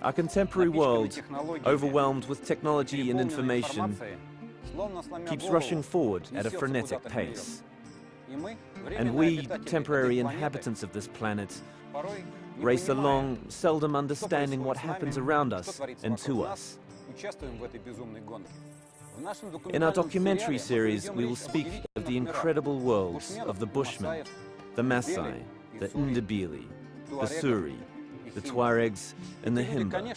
Our contemporary world, overwhelmed with technology and information, keeps rushing forward at a frenetic pace. And we, temporary inhabitants of this planet, race along, seldom understanding what happens around us and to us. In our documentary series, we will speak of the incredible worlds of the Bushmen, the Maasai, the Ndebele, the Suri, the Tuaregs, and the Himba.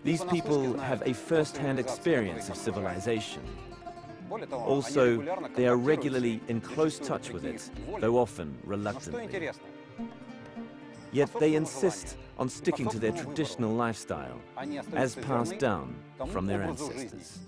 These people have a first-hand experience of civilization. Also, they are regularly in close touch with it, though often reluctantly. Yet they insist on sticking to their traditional lifestyle, as passed down from their ancestors.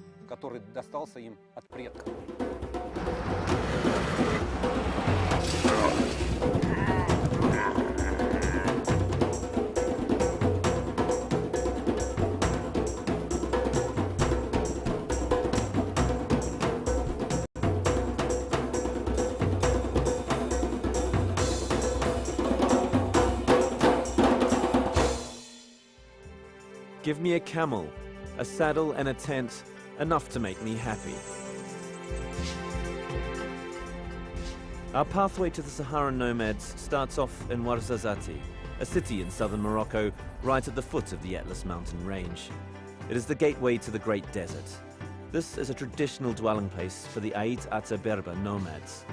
Give me a camel, a saddle and a tent, enough to make me happy. Our pathway to the Saharan nomads starts off in Ouarzazate, a city in southern Morocco, right at the foot of the Atlas mountain range. It is the gateway to the Great Desert. This is a traditional dwelling place for the unta-unta Berber nomads.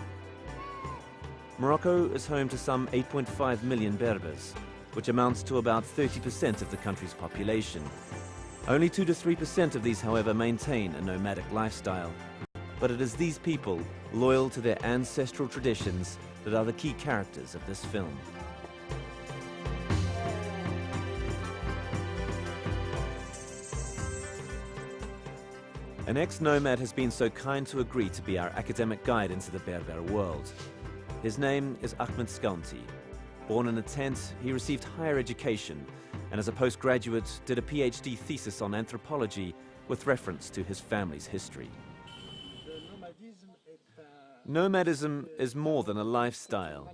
Morocco is home to some 8.5 million Berbers, which amounts to about 30% of the country's population. Only 2 to 3% of these, however, maintain a nomadic lifestyle. But it is these people, loyal to their ancestral traditions, that are the key characters of this film. An ex-nomad has been so kind to agree to be our academic guide into the Berber world. His name is Ahmed Skounti. Born in a tent, he received higher education and as a postgraduate did a PhD thesis on anthropology with reference to his family's history. Nomadism is more than a lifestyle.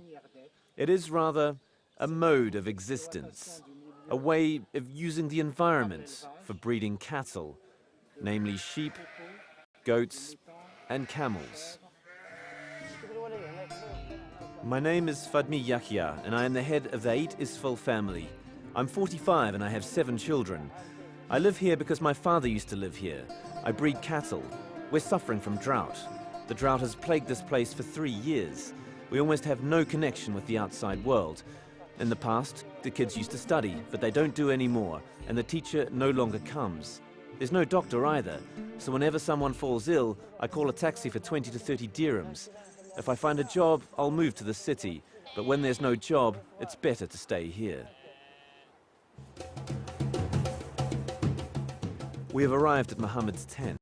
It is rather a mode of existence, a way of using the environment for breeding cattle, namely sheep, goats, and camels. My name is Fadmi Yahya, and I am the head of the 1WC'sChannel family. I'm 45 and I have 7 children. I live here because my father used to live here. I breed cattle. We're suffering from drought. The drought has plagued this place for 3 years. We almost have no connection with the outside world. In the past, the kids used to study, but they don't do anymore, and the teacher no longer comes. There's no doctor either, so whenever someone falls ill, I call a taxi for 20 to 30 dirhams. If I find a job, I'll move to the city, but when there's no job, it's better to stay here. We have arrived at Mohammed's tent.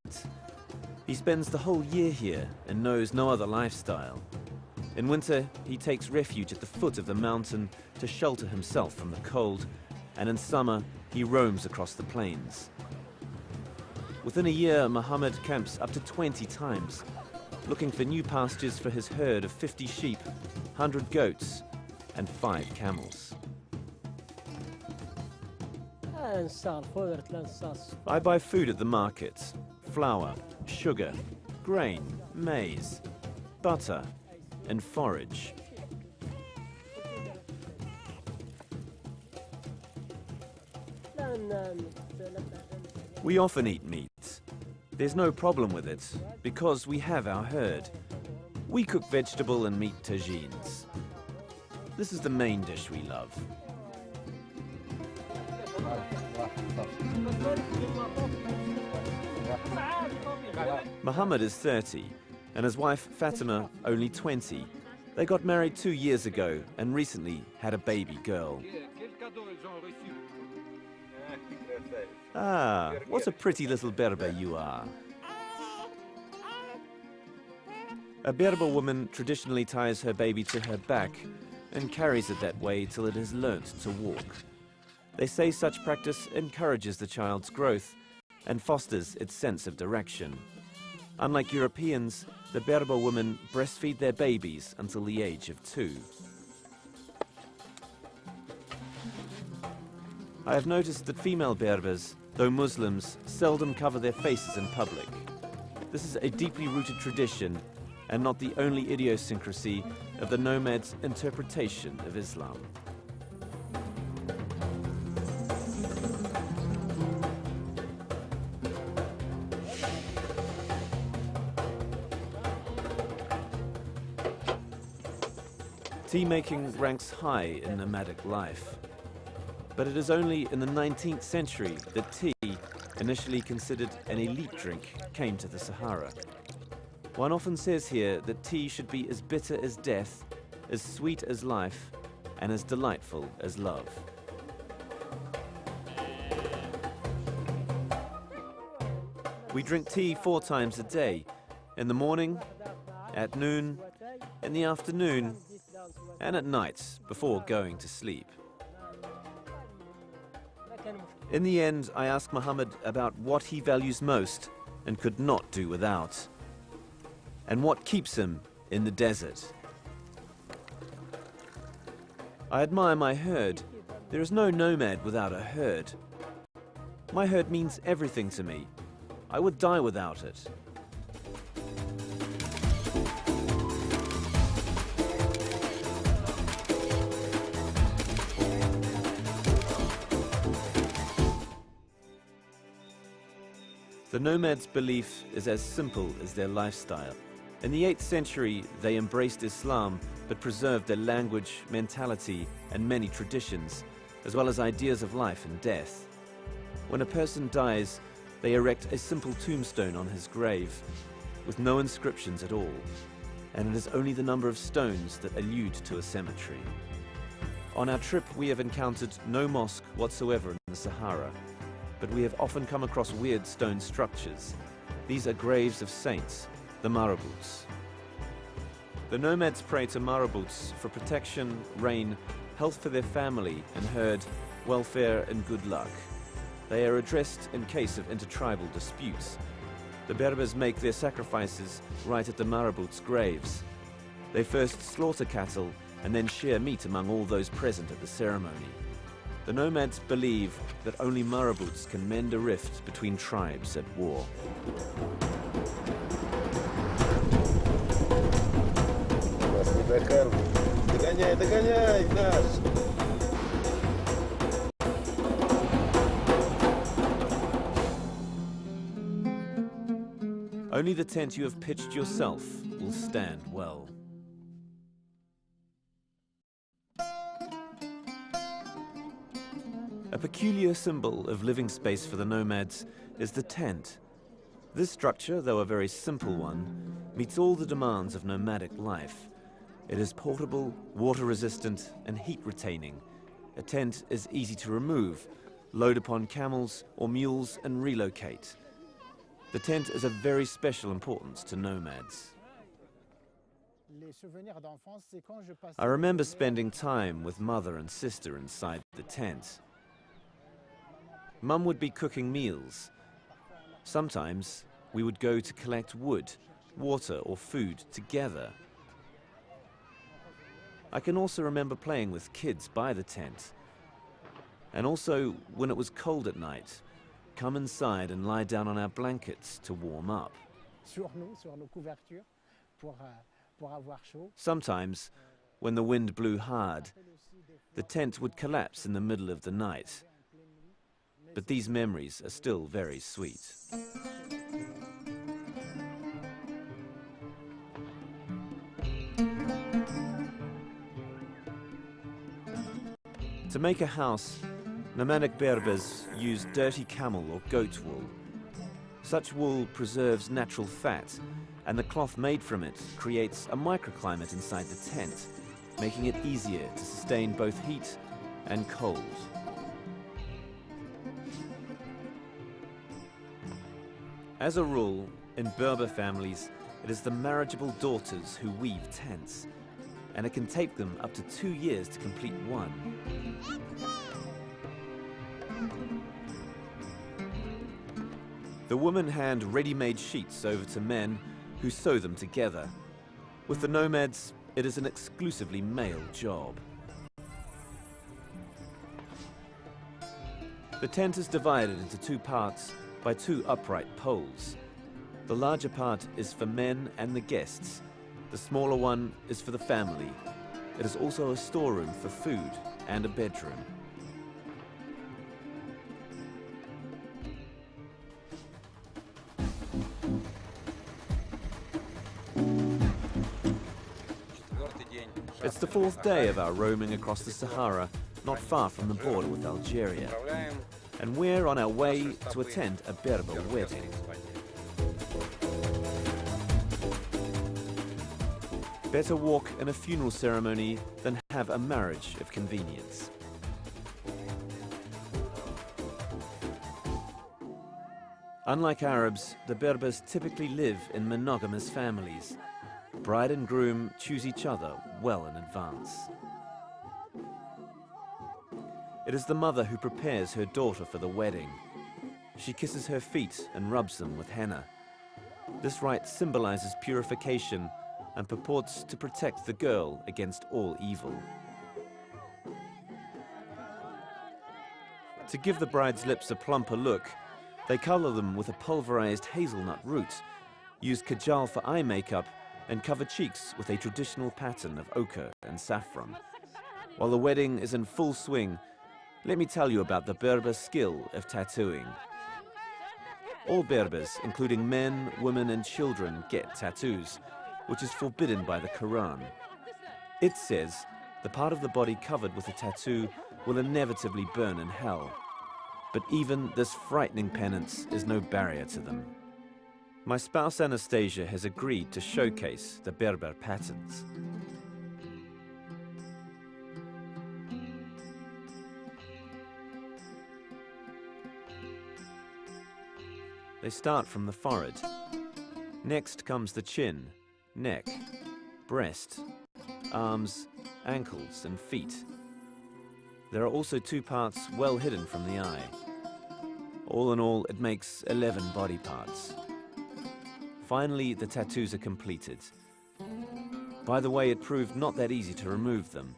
He spends the whole year here and knows no other lifestyle. In winter, he takes refuge at the foot of the mountain to shelter himself from the cold, and in summer, he roams across the plains. Within a year, Mohammed camps up to 20 times, looking for new pastures for his herd of 50 sheep, 100 goats, and 5 camels. I buy food at the market: flour, sugar, grain, maize, butter, and forage. We often eat meat. There's no problem with it, because we have our herd. We cook vegetable and meat tagines. This is the main dish we love. Mohammed is 30, and his wife Fatima only 20. They got married 2 years ago and recently had a baby girl. Ah, what a pretty little Berber you are. A Berber woman traditionally ties her baby to her back and carries it that way till it has learnt to walk. They say such practice encourages the child's growth and fosters its sense of direction. Unlike Europeans, the Berber women breastfeed their babies until the age of 2. I have noticed that female Berbers, though Muslims, seldom cover their faces in public. This is a deeply rooted tradition and not the only idiosyncrasy of the nomads' interpretation of Islam. Tea making ranks high in nomadic life, but it is only in the 19th century that tea, initially considered an elite drink, came to the Sahara. One often says here that tea should be as bitter as death, as sweet as life, and as delightful as love. We drink tea 4 times a day, in the morning, at noon, in the afternoon, and at night before going to sleep. In the end, I asked Muhammad about what he values most and could not do without, and what keeps him in the desert. I admire my herd. There is no nomad without a herd. My herd means everything to me. I would die without it. The nomads' belief is as simple as their lifestyle. In the 8th century, they embraced Islam, but preserved their language, mentality, and many traditions, as well as ideas of life and death. When a person dies, they erect a simple tombstone on his grave, with no inscriptions at all, and it is only the number of stones that allude to a cemetery. On our trip, we have encountered no mosque whatsoever in the Sahara, but we have often come across weird stone structures. These are graves of saints, the marabouts. The nomads pray to marabouts for protection, rain, health for their family and herd, welfare and good luck. They are addressed in case of intertribal disputes. The Berbers make their sacrifices right at the marabouts' graves. They first slaughter cattle and then share meat among all those present at the ceremony. The nomads believe that only marabouts can mend a rift between tribes at war. Only the tent you have pitched yourself will stand well. A peculiar symbol of living space for the nomads is the tent. This structure, though a very simple one, meets all the demands of nomadic life. It is portable, water-resistant, and heat-retaining. A tent is easy to remove, load upon camels or mules, and relocate. The tent is of very special importance to nomads. I remember spending time with mother and sister inside the tent. Mum would be cooking meals. Sometimes we would go to collect wood, water or food together. I can also remember playing with kids by the tent. And also, when it was cold at night, come inside and lie down on our blankets to warm up. Sometimes, when the wind blew hard, the tent would collapse in the middle of the night. But these memories are still very sweet. To make a house, nomadic Berbers use dirty camel or goat wool. Such wool preserves natural fat, and the cloth made from it creates a microclimate inside the tent, making it easier to sustain both heat and cold. As a rule, in Berber families, it is the marriageable daughters who weave tents, and it can take them up to 2 years to complete one. The women hand ready-made sheets over to men, who sew them together. With the nomads, it is an exclusively male job. The tent is divided into two parts by two upright poles. The larger part is for men and the guests. The smaller one is for the family. It is also a storeroom for food and a bedroom. It's the fourth day of our roaming across the Sahara, not far from the border with Algeria. And we're on our way to attend a Berber wedding. Better walk in a funeral ceremony than have a marriage of convenience. Unlike Arabs, the Berbers typically live in monogamous families. Bride and groom choose each other well in advance. It is the mother who prepares her daughter for the wedding. She kisses her feet and rubs them with henna. This rite symbolizes purification and purports to protect the girl against all evil. To give the bride's lips a plumper look, they color them with a pulverized hazelnut root, use kajal for eye makeup, and cover cheeks with a traditional pattern of ochre and saffron. While the wedding is in full swing, let me tell you about the Berber skill of tattooing. All Berbers, including men, women, and children, get tattoos, which is forbidden by the Quran. It says the part of the body covered with a tattoo will inevitably burn in hell. But even this frightening penance is no barrier to them. My spouse Anastasia has agreed to showcase the Berber patterns. They start from the forehead. Next comes the chin, neck, breast, arms, ankles, and feet. There are also two parts well hidden from the eye. All in all, it makes 11 body parts. Finally, the tattoos are completed. By the way, it proved not that easy to remove them.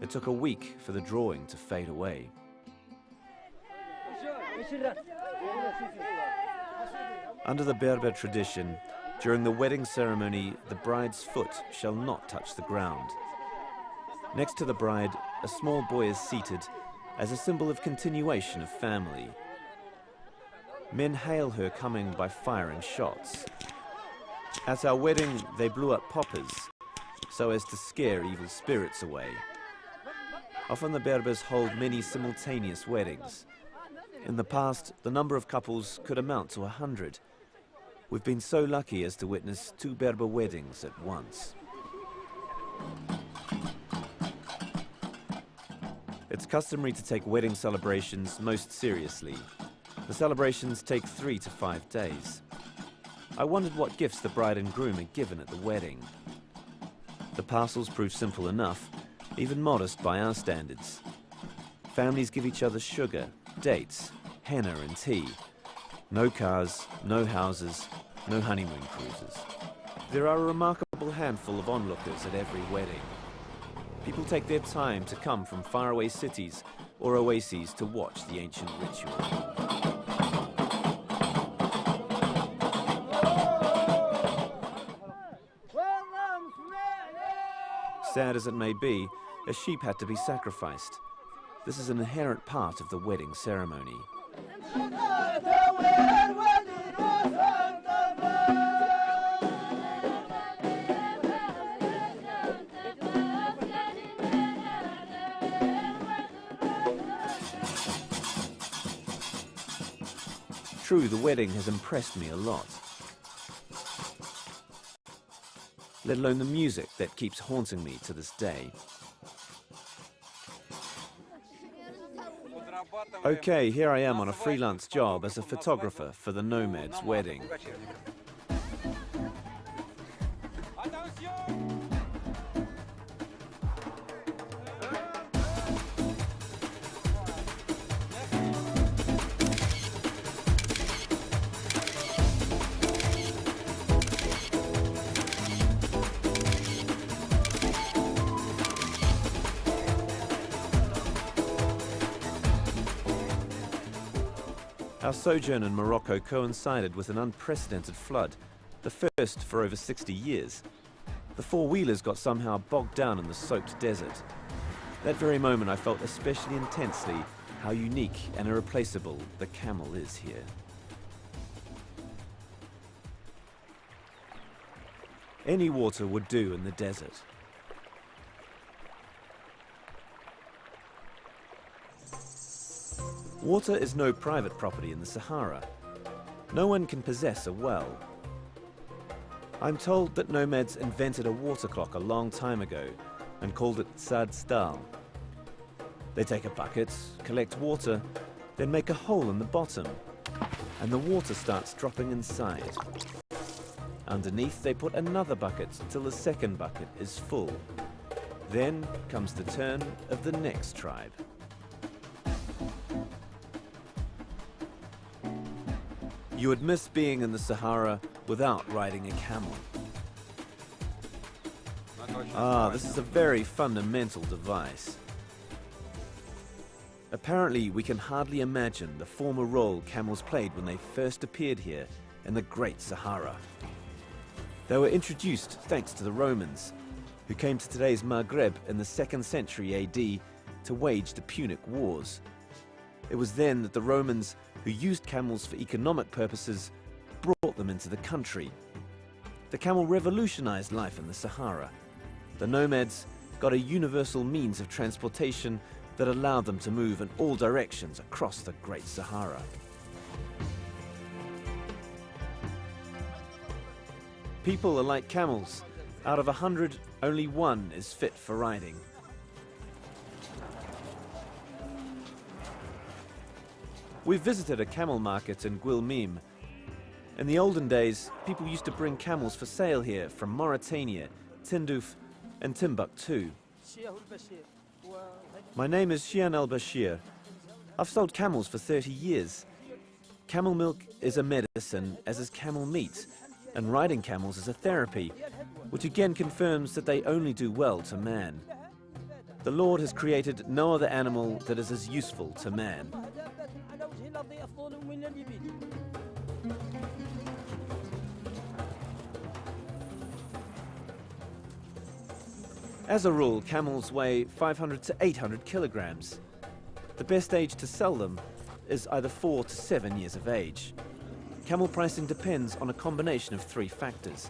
It took a week for the drawing to fade away. Under the Berber tradition, during the wedding ceremony, the bride's foot shall not touch the ground. Next to the bride, a small boy is seated as a symbol of continuation of family. Men hail her coming by firing shots. At our wedding, they blew up poppers so as to scare evil spirits away. Often the Berbers hold many simultaneous weddings. In the past, the number of couples could amount to 100. We've been so lucky as to witness 2 Berber weddings at once. It's customary to take wedding celebrations most seriously. The celebrations take 3 to 5 days. I wondered what gifts the bride and groom are given at the wedding. The parcels proved simple enough, even modest by our standards. Families give each other sugar, dates, henna and tea. No cars, no houses, no honeymoon cruises. There are a remarkable handful of onlookers at every wedding. People take their time to come from faraway cities or oases to watch the ancient ritual. Sad as it may be, a sheep had to be sacrificed. This is an inherent part of the wedding ceremony. True, the wedding has impressed me a lot. Let alone the music that keeps haunting me to this day. Okay, here I am on a freelance job as a photographer for the nomad's wedding. Our sojourn in Morocco coincided with an unprecedented flood, the first for over 60 years. The four-wheelers got somehow bogged down in the soaked desert. That very moment I felt especially intensely how unique and irreplaceable the camel is here. Any water would do in the desert. Water is no private property in the Sahara. No one can possess a well. I'm told that nomads invented a water clock a long time ago and called it sad stal. They take a bucket, collect water, then make a hole in the bottom, and the water starts dropping inside. Underneath they put another bucket till the second bucket is full. Then comes the turn of the next tribe. You would miss being in the Sahara without riding a camel. This is a very fundamental device. Apparently, we can hardly imagine the former role camels played when they first appeared here in the Great Sahara. They were introduced thanks to the Romans, who came to today's Maghreb in the 2nd century AD to wage the Punic Wars. It was then that the Romans, who used camels for economic purposes, brought them into the country. The camel revolutionized life in the Sahara. The nomads got a universal means of transportation that allowed them to move in all directions across the Great Sahara. People are like camels. Out of 100, only one is fit for riding. We visited a camel market in Guilmim. In the olden days, people used to bring camels for sale here from Mauritania, Tindouf, and Timbuktu. My name is Shian al-Bashir. I've sold camels for 30 years. Camel milk is a medicine, as is camel meat, and riding camels is a therapy, which again confirms that they only do well to man. The Lord has created no other animal that is as useful to man. As a rule, camels weigh 500 to 800 kilograms. The best age to sell them is either 4 to 7 years of age. Camel pricing depends on a combination of 3 factors: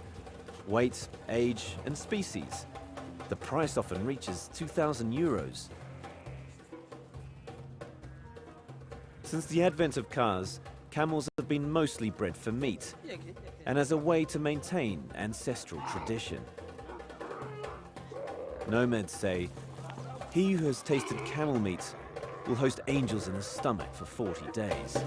weight, age, and species. The price often reaches 2,000 euros. Since the advent of cars, camels have been mostly bred for meat and as a way to maintain ancestral tradition. Nomads say, he who has tasted camel meat will host angels in his stomach for 40 days.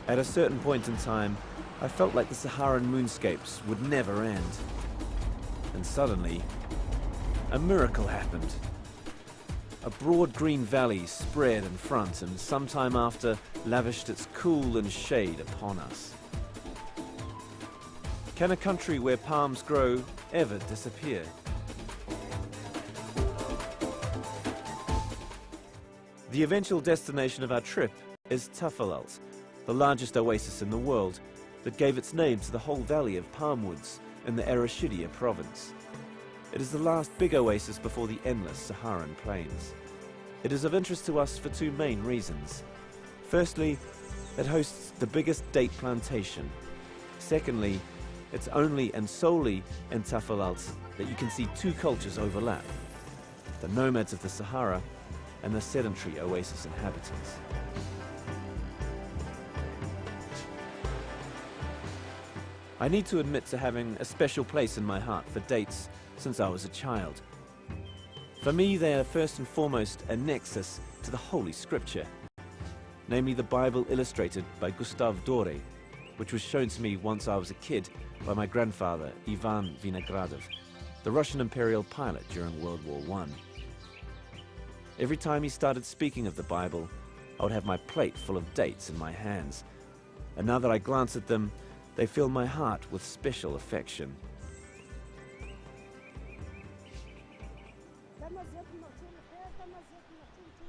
At a certain point in time, I felt like the Saharan moonscapes would never end. And suddenly, a miracle happened. A broad green valley spread in front and sometime after lavished its cool and shade upon us. Can a country where palms grow ever disappear? The eventual destination of our trip is Tafalalt, the largest oasis in the world, that gave its name to the whole valley of palm woods in the Ereshkigal province. It is the last big oasis before the endless Saharan plains. It is of interest to us for 2 main reasons. Firstly, it hosts the biggest date plantation. Secondly, it's only and solely in Tafalalt that you can see 2 cultures overlap: the nomads of the Sahara and the sedentary oasis inhabitants. I need to admit to having a special place in my heart for dates since I was a child. For me, they are first and foremost a nexus to the Holy Scripture, namely the Bible illustrated by Gustav Doré, which was shown to me once I was a kid by my grandfather, Ivan Vinogradov, the Russian imperial pilot during World War I. Every time he started speaking of the Bible, I would have my plate full of dates in my hands, and now that I glance at them, they fill my heart with special affection.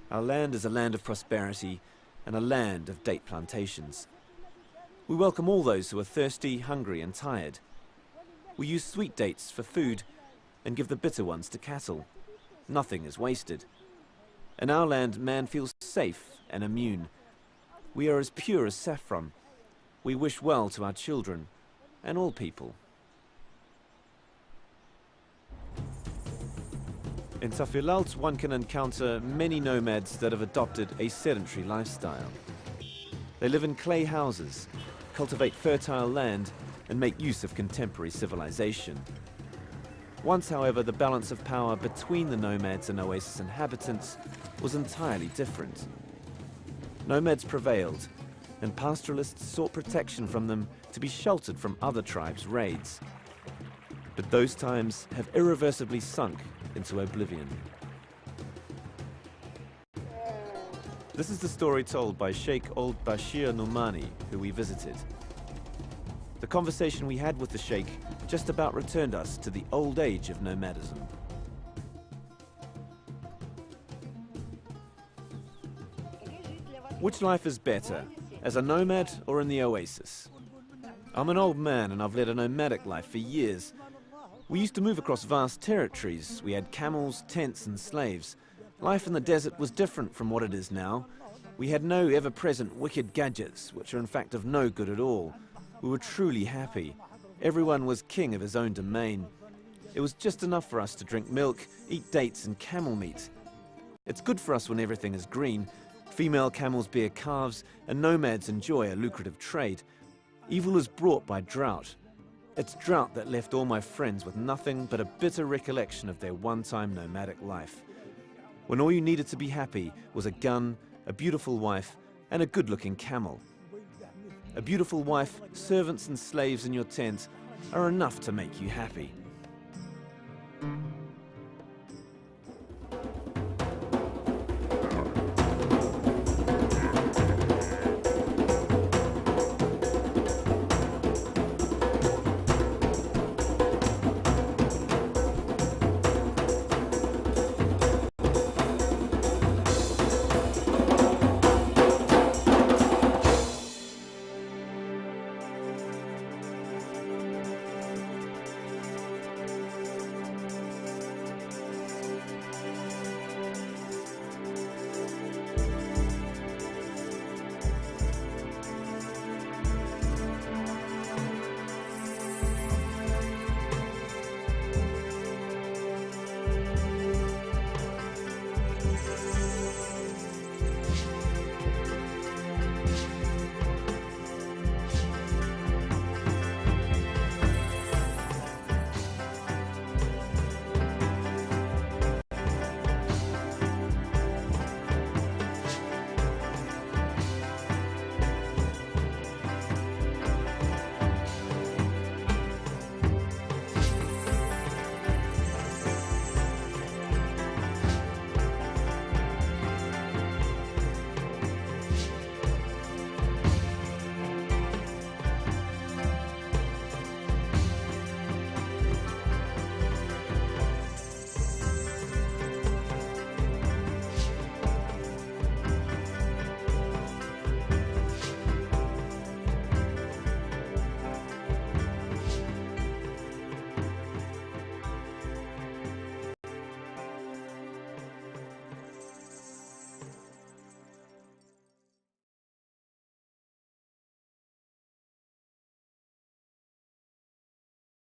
Our land is a land of prosperity and a land of date plantations. We welcome all those who are thirsty, hungry and tired. We use sweet dates for food and give the bitter ones to cattle. Nothing is wasted. In our land, man feels safe and immune. We are as pure as saffron. We wish well to our children and all people. In Tafilalt, one can encounter many nomads that have adopted a sedentary lifestyle. They live in clay houses, cultivate fertile land, and make use of contemporary civilization. Once, however, the balance of power between the nomads and oasis inhabitants was entirely different. Nomads prevailed, and pastoralists sought protection from them to be sheltered from other tribes' raids. But those times have irreversibly sunk into oblivion. This is the story told by Sheikh Old Bashir Numani, who we visited. The conversation we had with the Sheikh just about returned us to the old age of nomadism. Which life is better, as a nomad or in the oasis? I'm an old man and I've led a nomadic life for years. We used to move across vast territories. We had camels, tents and slaves. Life in the desert was different from what it is now. We had no ever-present wicked gadgets, which are in fact of no good at all. We were truly happy. Everyone was king of his own domain. It was just enough for us to drink milk, eat dates and camel meat. It's good for us when everything is green. Female camels bear calves and nomads enjoy a lucrative trade. Evil is brought by drought. It's drought that left all my friends with nothing but a bitter recollection of their one-time nomadic life, when all you needed to be happy was a gun, a beautiful wife, and a good-looking camel. A beautiful wife, servants and slaves in your tent are enough to make you happy.